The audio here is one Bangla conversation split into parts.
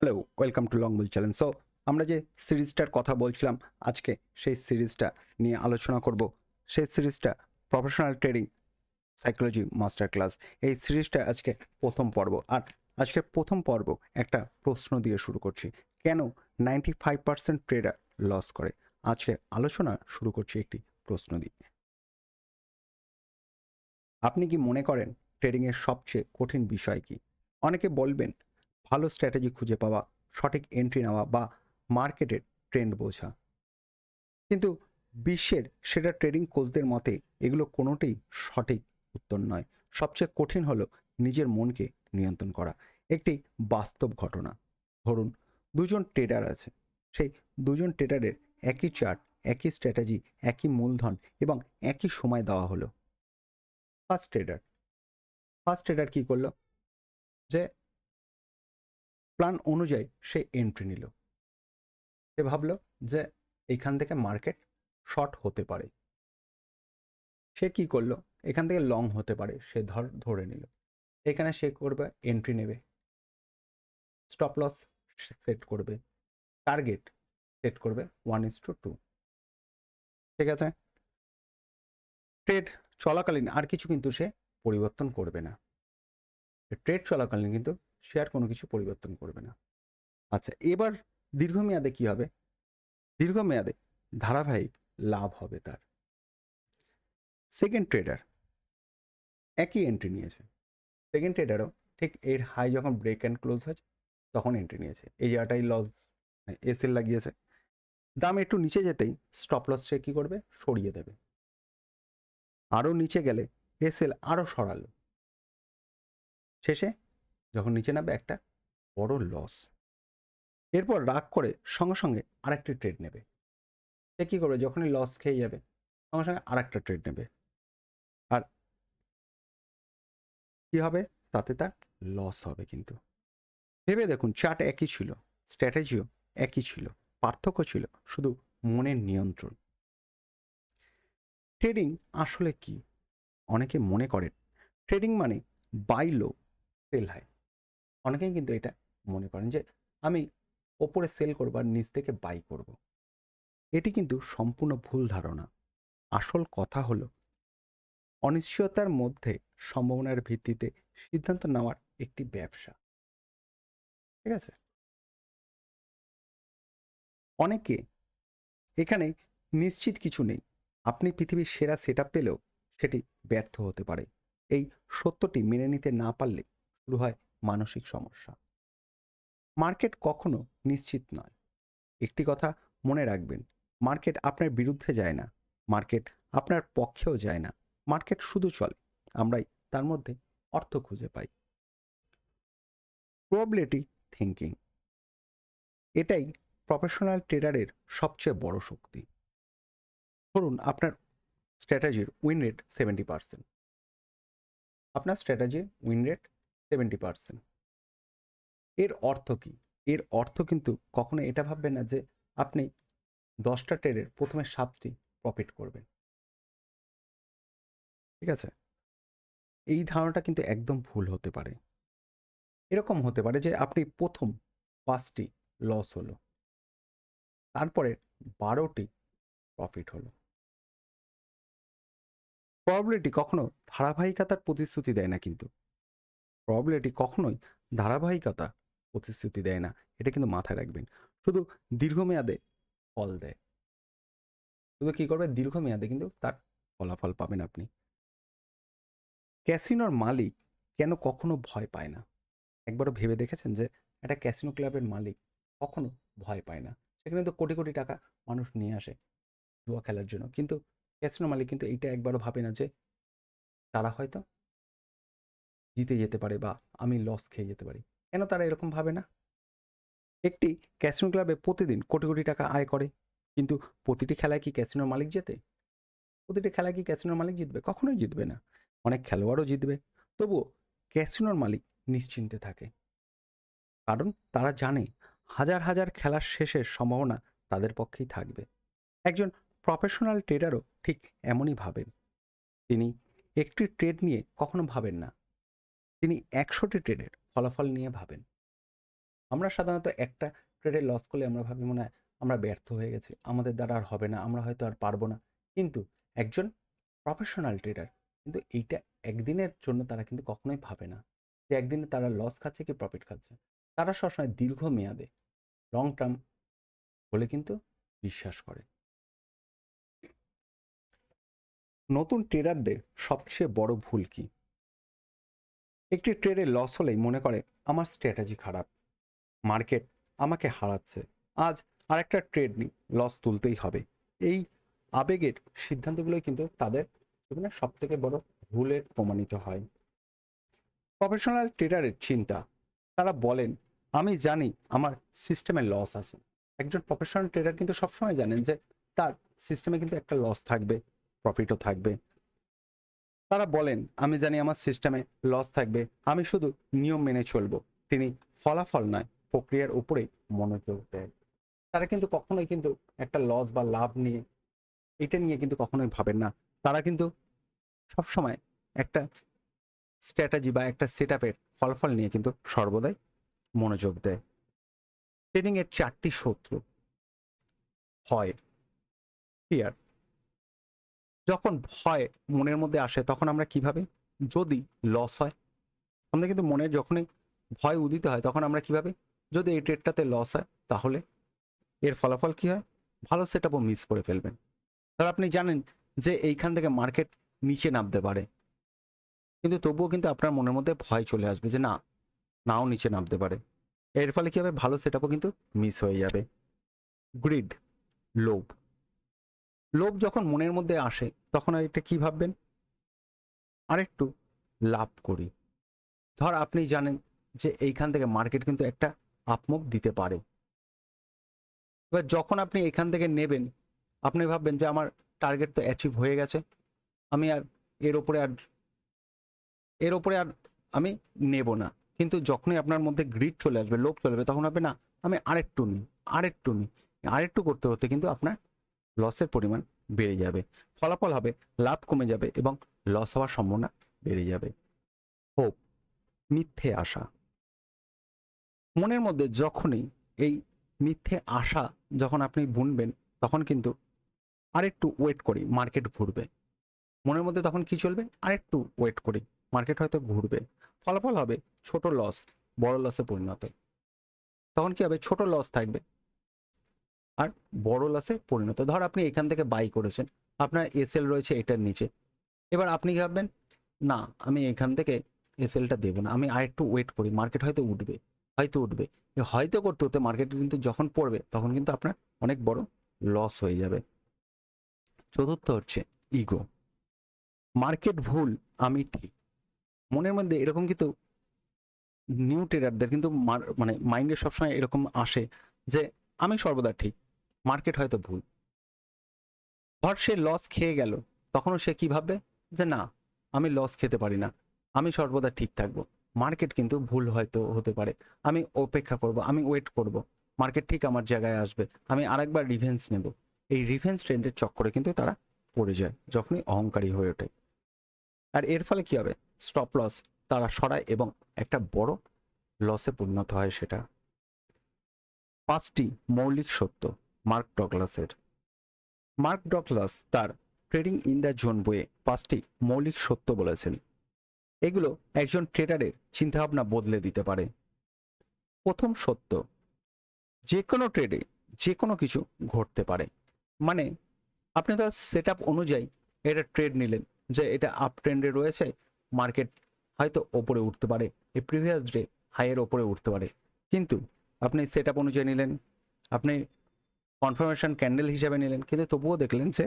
Hello, welcome to long bull challenge. So আমরা যে সিরিজটার কথা বলছিলাম আজকে সেই সিরিজটা নিয়ে আলোচনা করব। সেই সিরিজটা professional trading psychology master class. এই সিরিজটা আজকে প্রথম পর্ব। আর আজকের প্রথম পর্ব একটা প্রশ্ন দিয়ে শুরু করছি, কেন 95% ট্রেডার লস করে। আজকের আলোচনা শুরু করছি একটি প্রশ্ন দিয়ে। আপনি কি মনে করেন ট্রেডিংয়ের সবচেয়ে কঠিন বিষয় কি? অনেকে বলবেন ভালো স্ট্র্যাটেজি খুঁজে পাওয়া, সঠিক এন্ট্রি নেওয়া বা মার্কেটের ট্রেন্ড বোঝা। কিন্তু বিশ্বের সেরা ট্রেডিং কোচদের মতে এগুলো কোনোটাই সঠিক উত্তর নয়। সবচেয়ে কঠিন হলো নিজের মনকে নিয়ন্ত্রণ করা। একটি বাস্তব ঘটনা, ধরুন দুজন ট্রেডার আছে। সেই দুজন ট্রেডারের একই চার্ট, একই স্ট্র্যাটেজি, একই মূলধন এবং একই সময় দেওয়া হলো। ফার্স্ট ট্রেডার ফার্স্ট ট্রেডার কী করলো? যে প্ল্যান অনুযায়ী সে এন্ট্রি নিল। সে ভাবলো যে এইখান থেকে মার্কেট শর্ট হতে পারে। সে কি করলো? এখান থেকে লং হতে পারে, সে ধরে নিল। এখানে সে করবে এন্ট্রি নেবে, স্টপ লস সেট করবে, টার্গেট সেট করবে 1:2। ঠিক আছে? ট্রেড চলাকালীন আর কিছু কিন্তু সে পরিবর্তন করবে না। ট্রেড চলাকালীন কিন্তু সে আর কোনো কিছু পরিবর্তন করবে না। আচ্ছা, এবার দীর্ঘমেয়াদে কি হবে? দীর্ঘমেয়াদে ধারাবাহিক লাভ হবে তার। সেকেন্ড ট্রেডার একই এন্ট্রি নিয়েছে। সেকেন্ড ট্রেডারও ঠিক এর হাই যখন ব্রেক অ্যান্ড ক্লোজ হয়েছে তখন এন্ট্রি নিয়েছে। এই জায়গাটাই লস, এসএল লাগিয়েছে। দাম একটু নিচে যেতেই স্টপ লস সে কী করবে? সরিয়ে দেবে। আরও নিচে গেলে এসএল আরও সরালো। শেষে যখন নিচে নামবে একটা বড় লস। এরপর রাগ করে সঙ্গে সঙ্গে আরেকটি ট্রেড নেবে। সে কী করবে? যখনই লস খেয়ে যাবে সঙ্গে সঙ্গে আরেকটা ট্রেড নেবে। আর কী হবে? তাতে তার লস হবে। কিন্তু ভেবে দেখুন, চার্ট একই ছিল, স্ট্র্যাটেজিও একই ছিল, পার্থক্য ছিল শুধু মনের নিয়ন্ত্রণ। ট্রেডিং আসলে কি? অনেকে মনে করেন ট্রেডিং মানে বাই লো সেল হাই। অনেকেই কিন্তু এটা মনে করেন যে আমি ওপরে সেল করবো আর নিচ থেকে বাই করব। এটি কিন্তু সম্পূর্ণ ভুল ধারণা। আসল কথা হলো অনিশ্চয়তার মধ্যে সম্ভাবনার ভিত্তিতে সিদ্ধান্ত নেওয়ার একটি ব্যবসা। ঠিক আছে? অনেকে এখানে নিশ্চিত কিছু নেই। আপনি পৃথিবীর সেরা সেট আপ পেলেও সেটি ব্যর্থ হতে পারে। এই সত্যটি মেনে নিতে না পারলে শুরু হয় মানসিক সমস্যা। মার্কেট কখনো নিশ্চিত নয়। একটি কথা মনে রাখবেন, মার্কেট আপনার বিরুদ্ধে যায় না, মার্কেট আপনার পক্ষেও যায় না। মার্কেট শুধু চলে, আমরাই তার মধ্যে অর্থ খুঁজে পাই। প্রবাবিলিটি থিঙ্কিং, এটাই প্রফেশনাল ট্রেডারের সবচেয়ে বড় শক্তি। ধরুন আপনার স্ট্র্যাটেজির উইন রেট 70%। আপনার স্ট্র্যাটেজির উইন রেট 70%। এর অর্থ কি? এর অর্থ কিন্তু কখনো এটা ভাববেন না যে আপনি 10টা ট্রেডের প্রথমে 7টি প্রফিট করবেন। ঠিক আছে? এই ধারণাটা কিন্তু একদম ভুল হতে পারে। এরকম হতে পারে যে আপনি প্রথম 5টি লস হলো, তারপরে 12টি প্রফিট হলো। প্রবাবিলিটি কখনো ধারাবাহিকতার প্রতিশ্রুতি দেয় না। কিন্তু প্রবাবিলিটি কখনোই ধারাবাহিকতা প্রতিশ্রুতি দেয় না, এটা কিন্তু মাথায় রাখবেন। শুধু দীর্ঘমেয়াদে ফল দেয়। শুধু কী করবে? দীর্ঘমেয়াদে কিন্তু তার ফলাফল পাবেন আপনি। ক্যাসিনোর মালিক কেন কখনো ভয় পায় না? একবারও ভেবে দেখেছেন যে একটা ক্যাসিনো ক্লাবের মালিক কখনো ভয় পায় না? সেখানে তো কোটি কোটি টাকা মানুষ নিয়ে আসে জুয়া খেলার জন্য, কিন্তু ক্যাসিনো মালিক কিন্তু এইটা একবারও ভাবে না যে তারা হয়তো জিতে যেতে পারে বা আমি লস খেয়ে যেতে পারি। কেন তারা এরকম ভাবে না? একটি ক্যাসিনো ক্লাবে প্রতিদিন কোটি কোটি টাকা আয় করে, কিন্তু প্রতিটি খেলায় কি ক্যাসিনোর মালিক জেতে? প্রতিটি খেলায় কি ক্যাসিনোর মালিক জিতবে? কখনোই জিতবে না। অনেক খেলোয়াড়ও জিতবে, তবুও ক্যাসিনোর মালিক নিশ্চিন্তে থাকে। কারণ তারা জানে হাজার হাজার খেলার শেষের সম্ভাবনা তাদের পক্ষেই থাকবে। একজন প্রফেশনাল ট্রেডারও ঠিক এমনই ভাবেন। তিনি একটি ট্রেড নিয়ে কখনো ভাবেন না, তিনি 100টি ট্রেডের ফলাফল নিয়ে ভাবেন। আমরা সাধারণত একটা ট্রেডে লস করলে আমরা ভাবি মনে হয় আমরা ব্যর্থ হয়ে গেছি, আমাদের দ্বারা আর হবে না, আমরা হয়তো আর পারবো না। কিন্তু একজন প্রফেশনাল ট্রেডার কিন্তু এইটা একদিনের জন্য তারা কিন্তু কখনোই ভাবে না যে একদিনে তারা লস খাচ্ছে কি প্রফিট খাচ্ছে। তারা সবসময় দীর্ঘমেয়াদে লং টার্ম বলে কিন্তু বিশ্বাস করে। নতুন ট্রেডারদের সবচেয়ে বড় ভুল কি? একটি ট্রেডে লস হলেই মনে করে আমার স্ট্র্যাটেজি খারাপ, মার্কেট আমাকে হারাচ্ছে, আজ আরেকটা ট্রেড নিই, লস তুলতেই হবে। এই আবেগের সিদ্ধান্তগুলোই কিন্তু তাদের জীবনে সব থেকে বড় ভুলের প্রমাণিত হয়। প্রফেশনাল ট্রেডারের চিন্তা, তারা বলেন আমি জানি আমার সিস্টেমে লস আছে। একজন প্রফেশনাল ট্রেডার কিন্তু সবসময় জানেন যে তার সিস্টেমে কিন্তু একটা লস থাকবে, প্রফিটও থাকবে। তারা বলেন আমি জানি আমার সিস্টেমে লস থাকবে, আমি শুধু নিয়ম মেনে চলবো। তিনি ফলাফল নয় প্রক্রিয়ার উপরেই মনোযোগ দেয়। তারা কিন্তু কখনোই কিন্তু একটা লস বা লাভ নিয়ে এটা নিয়ে কিন্তু কখনোই ভাবেন না। তারা কিন্তু সবসময় একটা স্ট্র্যাটেজি বা একটা সেট আপের ফলাফল নিয়ে কিন্তু সর্বদাই মনোযোগ দেয়। ট্রেডিং এর 4টি শত্রু হয় ফিয়ার। যখন ভয় মনের মধ্যে আসে তখন আমরা কিভাবে, যদি লস হয়, আমরা কিন্তু মনে যখনই ভয় উদিত হয় তখন আমরা কিভাবে, যদি এই ট্রেডটাতে লস হয় তাহলে এর ফলাফল কি হয়, ভালো সেট আপও মিস করে ফেলবেন। তাহলে আপনি জানেন যে এইখান থেকে মার্কেট নিচে নামতে পারে, কিন্তু তবুও কিন্তু আপনার মনের মধ্যে ভয় চলে আসবে যে না, নাও নিচে নামতে পারে। এর ফলে কি হবে, ভালো সেট আপও কিন্তু মিস হয়ে যাবে। গ্রিড, লোভ। লোভ যখন মনের মধ্যে আসে তখন আর এটা কি ভাববেন, আরেকটু লাভ করি। ধর আপনি জানেন যে এইখান থেকে মার্কেট কিন্তু একটা আপমুভ দিতে পারে, এবার যখন আপনি এখান থেকে নেবেন আপনি ভাববেন যে আমার টার্গেট তো অ্যাচিভ হয়ে গেছে, আমি আর এর ওপরে আর এর ওপরে আর আমি নেব না। কিন্তু যখনই আপনার মধ্যে গ্রিড চলে আসবে, লোভ চলে আসবে, তখন হবে না আমি আরেকটু নিই, আরেকটু নিই, আরেকটু করতে হতে কিন্তু আপনার লসের পরিমাণ বেড়ে যাবে। ফলাফল হবে লাভ কমে যাবে এবং লস হওয়ার সম্ভাবনা বেড়ে যাবে। হোপ, মিথ্যে আশা। মনের মধ্যে যখনই এই মিথ্যে আশা যখন আপনি বুনবেন তখন কিন্তু আরেকটু ওয়েট করি মার্কেট ঘুরবে। মনের মধ্যে তখন কি চলবে, আরেকটু ওয়েট করি মার্কেট হয়তো ঘুরবে। ফলাফল হবে ছোট লস বড় লসে পরিণত। তখন কি হবে, ছোট লস থাকবে আর বড় লসে পরিণত। ধর আপনি এখান থেকে বাই করেছেন, আপনার এসএল রয়েছে এটার নিচে, এবার আপনি ভাববেন না আমি এখান থেকে এসএলটা দেবো না, আমি আরেকটু ওয়েট করি, মার্কেট হয়তো উঠবে, হয়তো উঠবে। হয়তো করতে হতে মার্কেট কিন্তু যখন পড়বে তখন কিন্তু আপনার অনেক বড় লস হয়ে যাবে। চতুর্থ হচ্ছে ইগো। মার্কেট ভুল, আমি ঠিক। মনের মধ্যে এরকম কিন্তু নিউ ট্রেডারদের কিন্তু মানে মাইন্ডে সবসময় এরকম আসে যে আমি সর্বদা ঠিক, মার্কেট হয়তো ভুল। ধর সে লস খেয়ে গেল, তখনও সে কি ভাববে যে না আমি লস খেতে পারি না, আমি সর্বদা ঠিক থাকবো, মার্কেট কিন্তু ভুল হয়তো হতে পারে, আমি অপেক্ষা করব, আমি ওয়েট করব, মার্কেট ঠিক আমার জায়গায় আসবে, আমি আরেকবার রিভেন্স নেব। এই রিভেন্স ট্রেন্ডের চক্করে কিন্তু তারা পড়ে যায় যখনই অহংকারী হয়ে ওঠে। আর এর ফলে কি হবে, স্টপ লস তারা সরায় এবং একটা বড় লসে পরিণত হয় সেটা। 5টি মৌলিক সত্য মার্ক ডগলাসের। মার্ক ডগলাস তার ট্রেডিং ইন দ্য জোন বইয়ে 5টি মৌলিক সত্য বলেছেন। এগুলো একজন ট্রেডারের চিন্তাভাবনা বদলে দিতে পারে। প্রথম সত্য, যে কোনো ট্রেডে যে কোনো কিছু ঘটতে পারে। মানে আপনি তার সেট আপ অনুযায়ী এটা ট্রেড নিলেন যে এটা আপ ট্রেন্ডে রয়েছে, মার্কেট হয়তো ওপরে উঠতে পারে, এই প্রিভিয়াস ডে হাইয়ের ওপরে উঠতে পারে, কিন্তু আপনি সেট আপ অনুযায়ী নিলেন, আপনি কনফার্মেশন ক্যান্ডেল হিসাবে নিলেন, কিন্তু তবুও দেখলেন যে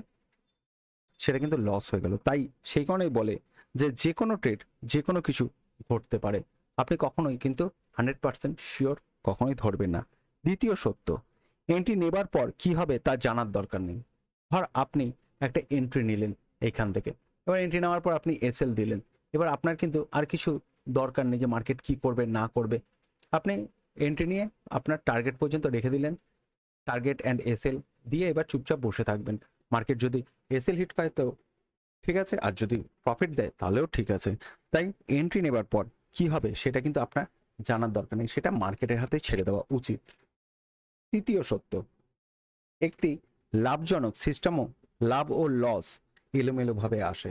সেটা কিন্তু লস হয়ে গেল। তাই সেই কারণেই বলে যে যে কোনো ট্রেড যে কোনো কিছু ঘটতে পারে, আপনি কখনোই কিন্তু 100% শিওর কখনোই ধরবেন না। দ্বিতীয় সত্য, এন্ট্রি নেবার পর কি হবে তা জানার দরকার নেই। ধর আপনি একটা এন্ট্রি নিলেন এইখান থেকে, এবার এন্ট্রি নেওয়ার পর আপনি এসএল দিলেন, এবার আপনার কিন্তু আর কিছু দরকার নেই যে মার্কেট কি করবে না করবে। আপনি এন্ট্রি নিয়ে আপনার টার্গেট পর্যন্ত রেখে দিলেন, টার্গেট অ্যান্ড এসএল দিয়ে এবার চুপচাপ বসে থাকবেন। মার্কেট যদি এসএল হিট পায় তো ঠিক আছে, আর যদি প্রফিট দেয় তাহলেও ঠিক আছে। তাই এন্ট্রি নেবার পর কি হবে সেটা কিন্তু আপনার জানার দরকার নেই, সেটা মার্কেটের হাতে ছেড়ে দেওয়া উচিত। তৃতীয় সত্য, একটি লাভজনক সিস্টেমও লাভ ও লস এলোমেলোভাবে আসে।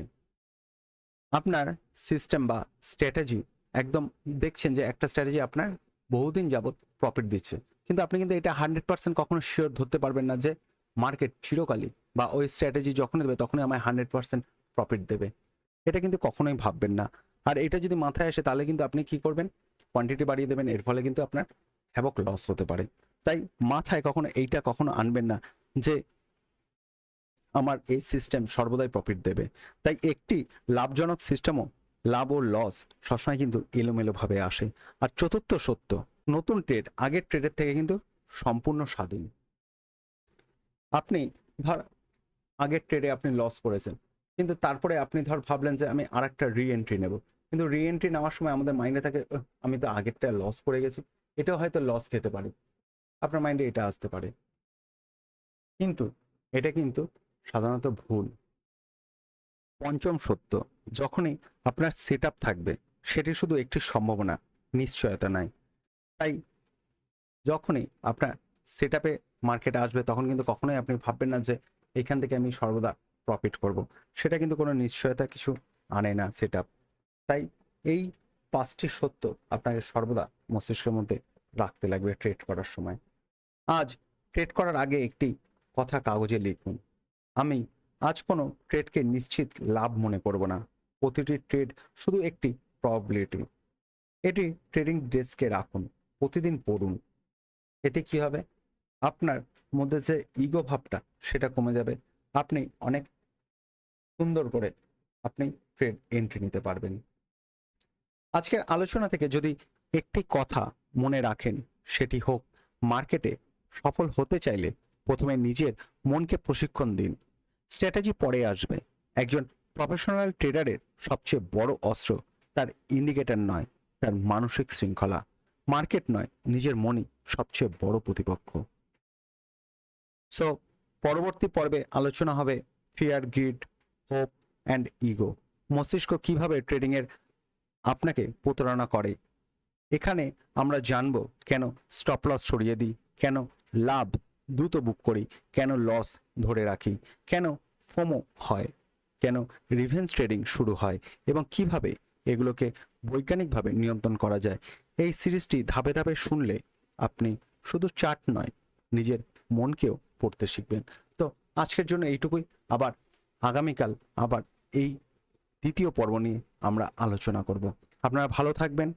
আপনার সিস্টেম বা স্ট্র্যাটেজি একদম দেখছেন যে একটা স্ট্র্যাটেজি আপনার বহুদিন যাবৎ প্রফিট দিচ্ছে, কিন্তু আপনি কিন্তু এটা 100% কখনো শিওর ধরতে পারবেন না যে মার্কেট চিরকালই বা ওই স্ট্র্যাটেজি যখনই দেবে তখনই আমায় 100% প্রফিট দেবে। এটা কিন্তু কখনোই ভাববেন না। আর এটা যদি মাথায় আসে তাহলে কিন্তু আপনি কি করবেন, কোয়ান্টিটি বাড়িয়ে দেবেন, এর ফলে কিন্তু আপনার হ্যাভক লস হতে পারে। তাই মাথায় কখনো এইটা কখনো আনবেন না যে আমার এই সিস্টেম সর্বদাই প্রফিট দেবে। তাই একটি লাভজনক সিস্টেমও লাভ ও লস সবসময় কিন্তু এলোমেলোভাবে আসে। আর চতুর্থ সত্য, নতুন ট্রেড আগের ট্রেডের থেকে কিন্তু সম্পূর্ণ স্বাধীন। আপনি ধর আগের ট্রেডে আপনি লস করেছেন, কিন্তু তারপরে আপনি ধর ভাবলেন যে আমি আর একটা রি এন্ট্রি নেব, কিন্তু রি এন্ট্রি নেওয়ার সময় আমাদের মাইন্ডে থাকে আমি তো আগেরটা লস করে গেছি, এটাও হয়তো লস খেতে পারি, আপনার মাইন্ডে এটা আসতে পারে। কিন্তু এটা কিন্তু সাধারণত ভুল। পঞ্চম সত্য, যখনই আপনার সেট আপ থাকবে সেটি শুধু একটি সম্ভাবনা, নিশ্চয়তা নাই। তাই যখনই আপনার সেট আপে মার্কেটে আসবে তখন কিন্তু কখনোই আপনি ভাববেন না যে এখান থেকে আমি সর্বদা প্রফিট করব, সেটা কিন্তু কোনো নিশ্চয়তা কিছু আনে না সেট আপ। তাই এই 5টি সত্য আপনাকে সর্বদা মস্তিষ্কের মধ্যে রাখতে লাগবে ট্রেড করার সময়। আজ ট্রেড করার আগে একটি কথা কাগজে লিখুন, আমি আজ কোনো ট্রেডকে নিশ্চিত লাভ মনে করব না, প্রতিটি ট্রেড শুধু একটি প্রবাবিলিটি। এটি ট্রেডিং ডেস্কে রাখুন, প্রতিদিন পড়ুন। এতে কি হবে, আপনার মধ্যে যে ইগো ভাবটা সেটা কমে যাবে, আপনি অনেক সুন্দর করে আপনি ট্রেড এন্ট্রি নিতে পারবেন। আজকের আলোচনা থেকে যদি একটি কথা মনে রাখেন সেটি হোক, মার্কেটে সফল হতে চাইলে প্রথমে নিজের মনকে প্রশিক্ষণ দিন, স্ট্র্যাটেজি পরে আসবে। একজন প্রফেশনাল ট্রেডারের সবচেয়ে বড় অস্ত্র তার ইন্ডিকেটর নয়, তার মানসিক শৃঙ্খলা। মার্কেট নয়, নিজের মনই সবচেয়ে বড় প্রতিপক্ষ। সো পরবর্তী পর্বে আলোচনা হবে fear, grid, hope and ego. মস্তিষ্ক কিভাবে ট্রেডিংয়ের আপনাকে প্রতারণা করে। এখানে আমরা জানব কেন স্টপ লস সরিয়ে দিই, কেন লাভ দ্রুত বুক করি, কেন লস ধরে রাখি, কেন ফোমো হয়, কেন রিভেঞ্জ ট্রেডিং শুরু হয় এবং কিভাবে এগুলোকে বৈজ্ঞানিকভাবে নিয়ন্ত্রণ করা যায়। এই সিরিজটি ধাপে ধাপে শুনলে আপনি শুধু চার্ট নয়, নিজের মনকেও পড়তে শিখবেন। তো আজকের জন্য এইটুকুই, আবার আগামীকাল আবার এই দ্বিতীয় পর্ব নিয়ে আমরা আলোচনা করব। আপনারা ভালো থাকবেন,